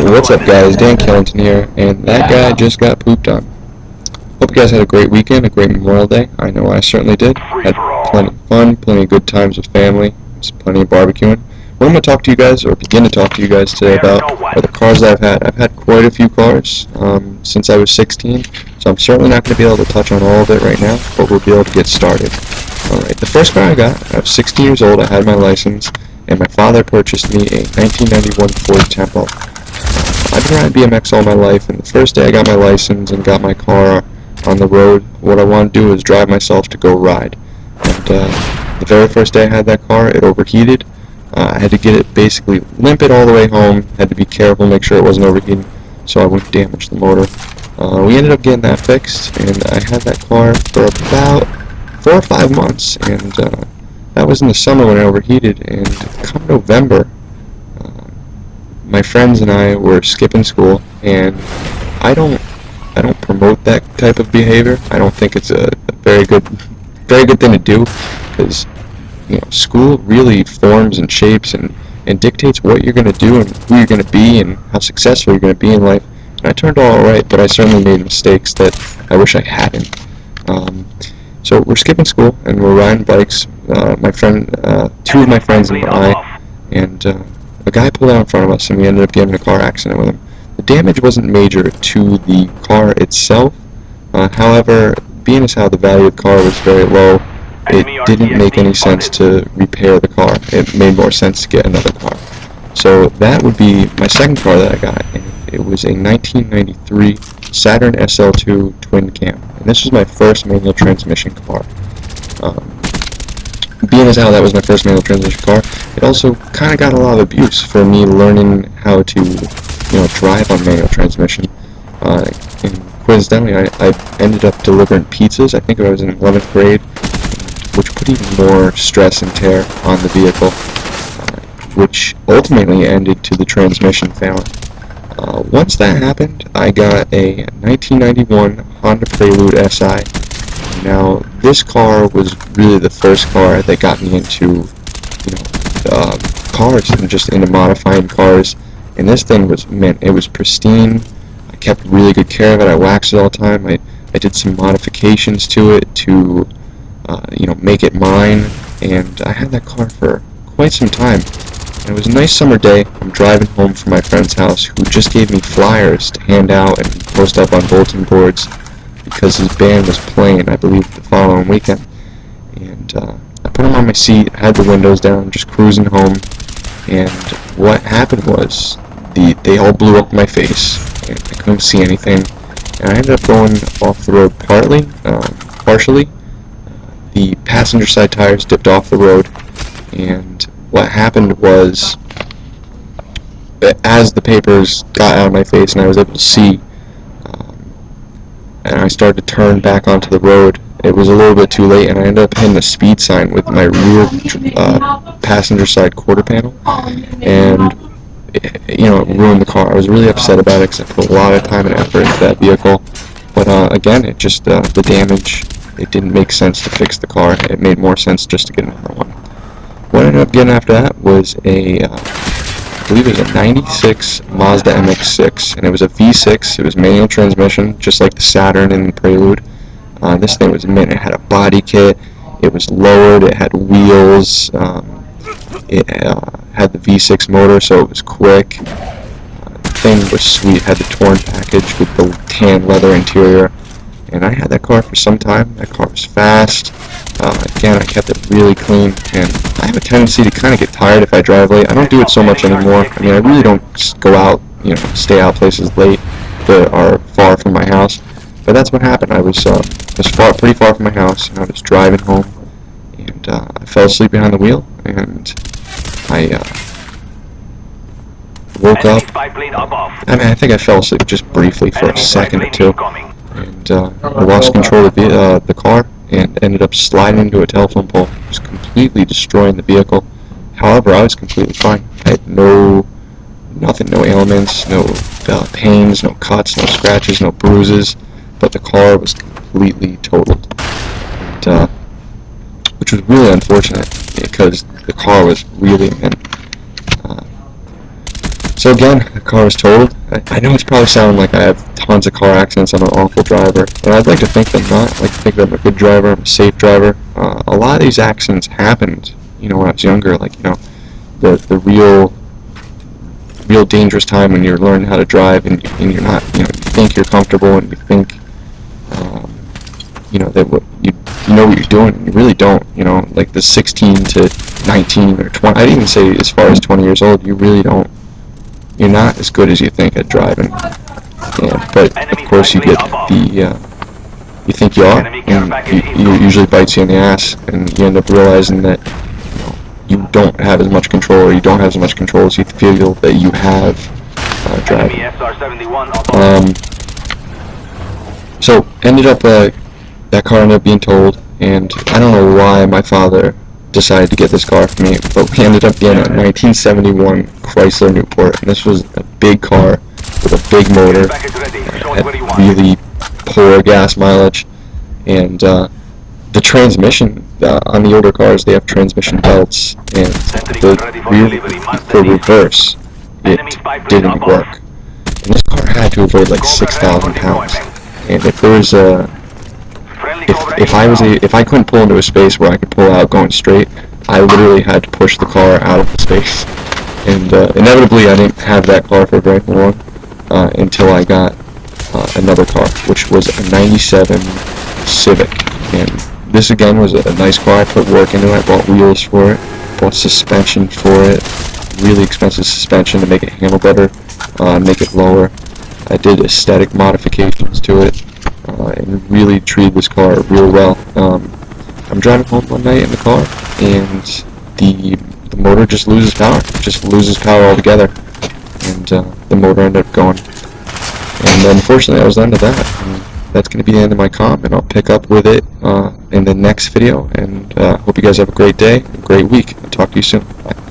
What's up, guys? Dan Killington here, and that guy just got pooped on. Hope you guys had a great weekend, a great Memorial Day. I know I certainly did. Had plenty of fun, plenty of good times with family, plenty of barbecuing. What I'm going to talk to you guys, or begin to talk to you guys today about, are the cars that I've had. I've had quite a few cars since I was 16, so I'm certainly not going to be able to touch on all of it right now, but we'll be able to get started. Alright, the first car I got, I was 16 years old, I had my license, and my father purchased me a 1991 Ford Tempo. I've been riding BMX all my life, and the first day I got my license and got my car on the road, what I wanted to do was drive myself to go ride. And the very first day I had that car, it overheated. I had to get it, basically limp it all the way home, had to be careful, make sure it wasn't overheating, so I wouldn't damage the motor. We ended up getting that fixed, and I had that car for about 4 or 5 months, and that was in the summer when I overheated, and come November, my friends and I were skipping school, and I don't promote that type of behavior. I don't think it's a very good thing to do, because school really forms and shapes and dictates what you're going to do and who you're going to be and how successful you're going to be in life. And I turned out all right, but I certainly made mistakes that I wish I hadn't. So we're skipping school and we're riding bikes. My friend, 2 of my friends and I, and a guy pulled out in front of us, and we ended up getting in a car accident with him. The damage wasn't major to the car itself. However, being as how the value of the car was very low, it didn't make any sense to repair the car. It made more sense to get another car. So that would be my second car that I got, and it was a 1993 Saturn SL2 twin cam. And this was my first manual transmission car. Being as how that was my first manual transmission car, it also kind of got a lot of abuse for me learning how to, drive on manual transmission. And coincidentally, I ended up delivering pizzas. I think I was in 11th grade, which put even more stress and tear on the vehicle, which ultimately ended to the transmission failing. Once that happened, I got a 1991 Honda Prelude SI. Now, this car was really the first car that got me into, cars and just into modifying cars. And this thing was, it was pristine. I kept really good care of it. I waxed it all the time. I did some modifications to it to, make it mine. And I had that car for quite some time. And it was a nice summer day. I'm driving home from my friend's house, who just gave me flyers to hand out and post up on bulletin boards, because his band was playing, I believe, the following weekend. And I put him on my seat, had the windows down, just cruising home, and what happened was, they all blew up in my face, and I couldn't see anything, and I ended up going off the road partially. The passenger side tires dipped off the road, and what happened was, as the papers got out of my face and I was able to see, and I started to turn back onto the road, it was a little bit too late, and I ended up hitting the speed sign with my rear passenger side quarter panel, and it ruined the car. I was really upset about it because I put a lot of time and effort into that vehicle, but again, it just, the damage, it didn't make sense to fix the car. It made more sense just to get another one. What I ended up getting after that was I believe it was a 96 Mazda MX-6, and it was a V6. It was manual transmission, just like the Saturn and the Prelude. This thing was mint. It had a body kit. It was lowered. It had wheels. It had the V6 motor, so it was quick. The thing was sweet. It had the torn package with the tan leather interior, and I had that car for some time. That car was fast. Again, I kept it really clean, and I have a tendency to kind of get tired if I drive late. I don't do it so much anymore. I mean, I really don't go out, stay out places late that are far from my house. But that's what happened. I was pretty far from my house, and I was driving home, and I fell asleep behind the wheel, and I woke up. I think I fell asleep just briefly for a second or two, and I lost control of the car, and ended up sliding into a telephone pole, just completely destroying the vehicle. However, I was completely fine. I had nothing, no ailments, no pains, no cuts, no scratches, no bruises, but the car was completely totaled, and, which was really unfortunate, because the car was really mint. So again, the car was totaled, I know it's probably sounding like I have tons of car accidents. I'm an awful driver, and I'd like to think that I'm not. I'd like to think that I'm a good driver, I'm a safe driver. A lot of these accidents happened, when I was younger. Like, the real dangerous time when you're learning how to drive, and you're not, you think you're comfortable, and you think, that you know what you're doing, and you really don't. Like the 16 to 19 or 20. I'd even say as far as 20 years old, you really don't. You're not as good as you think at driving. But of course you get you think you are, and it usually bites you in the ass, and you end up realizing that you don't have as much control, or you don't have as much control as you feel that you have driving. So ended up that car ended up being towed, and I don't know why my father decided to get this car for me, but we ended up getting a 1971 Chrysler Newport, and this was a big car with a big motor, had really poor gas mileage, and the transmission on the older cars, they have transmission belts, and the reverse, it didn't work. And this car had to have weighed like 6,000 pounds, and if there was if I couldn't pull into a space where I could pull out going straight, I literally had to push the car out of the space. And inevitably, I didn't have that car for very long until I got another car, which was a 97 Civic. And this again was a nice car. I put work into it. I bought wheels for it, bought suspension for it, really expensive suspension to make it handle better, make it lower. I did aesthetic modifications to it. And really treated this car real well. I'm driving home one night in the car, and the motor just loses power altogether, and the motor ended up going. And unfortunately, that was the end of that. And that's going to be the end of my comm, and I'll pick up with it in the next video. And hope you guys have a great day, a great week. I'll talk to you soon. Bye.